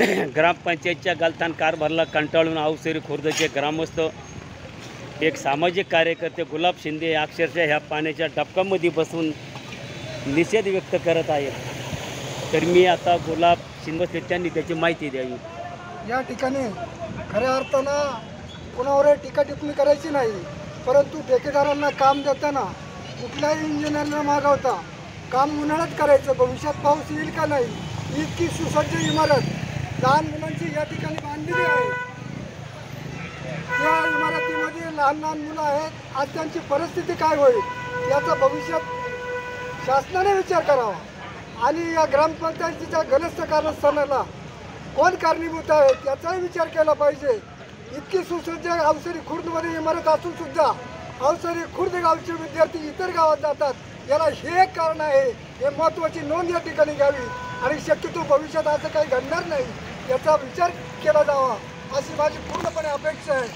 ग्रामपंचायतच्या गलथान कारभाराला कंटाळून अवसरी खुर्दचे ग्रामस्थ एक सामाजिक कार्यकर्ते गुलाब शिंदे अक्षरशः ह्या पाण्याच्या डबकामध्ये बसून निषेध व्यक्त करत आहेत। तर मी आता गुलाब शिंदे त्यांनी त्याची माहिती द्यावी। या ठिकाणी खऱ्या अर्थानं कोणावर टीका टिप्पणी करायची नाही, परंतु ठेकेदारांना काम देताना कुठल्याही इंजिनिअरला मागवता काम उन्हाळ्यात करायचं, भविष्यात पाऊस येईल का नाही इतकी सुसज्ज इमारत लहान मुलांची या ठिकाणी बांधलेली आहे। त्या इमारतीमध्ये लहान लहान मुलं आहेत, आज त्यांची परिस्थिती काय होईल याचा भविष्यात शासनाने विचार करावा आणि या ग्रामपंचायतीच्या गलस्त कारस्थानाला कोण कारणीभूत आहेत याचाही विचार केला पाहिजे। इतकी सुसज्ज अवसरी खुर्दमध्ये इमारत असून सुद्धा अवसरी खुर्द गावचे विद्यार्थी इतर गावात जातात, याला हे एक कारण आहे। हे महत्त्वाची नोंद या ठिकाणी घ्यावी आणि शक्यतो भविष्यात असं काही घडणार नाही याचा विचार केला जावा अशी माझी पूर्णपणे अपेक्षा आहे।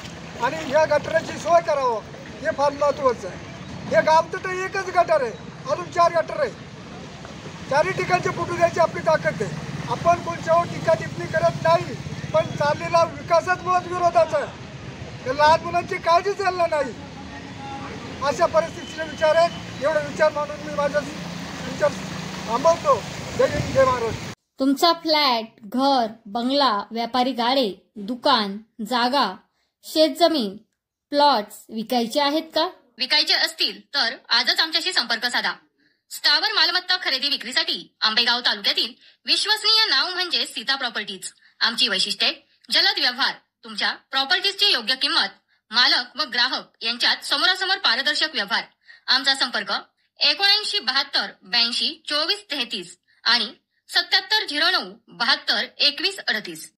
आणि ह्या गटाराची सोय करावं हे फार महत्त्वाचं आहे। हे गाव तर एकच गटार आहे, अजून 4 गटार आहे, 4ही ठिकाणचे फुटू द्यायची आपली ताकद आहे। आपण कोणत्यावर टीका टिप्पणी करत नाही, पण चाललेला विकासच मुळात विरोधाचा आहे। लहान मुलांची काळजी चालणार नाही अशा परिस्थितीचे विचार आहेत। एवढे विचार मानून मी माझा विचार थांबवतो। जय हिंद, जय महाराष्ट्र। तुमचा फ्लॅट, घर, बंगला, व्यापारी गाडे, दुकान, जागा, शेतजमीन, प्लॉट्स विकायचे आहेत का? विकायचे असतील तर आजच आमच्याशी संपर्क साधा। स्थावर मालमत्ता खरेदी विक्रीसाठी आंबेगाव तालुक्यातील विश्वसनीय नाव म्हणजे सीता प्रॉपर्टीज। आमची वैशिष्ट्ये: जलद व्यवहार, तुमच्या प्रॉपर्टीजची योग्य किंमत, मालक व ग्राहक यांच्यात समोरासमोर पारदर्शक व्यवहार। आमचा संपर्क 7972 82 24 33 आणि 7709 72 21 38।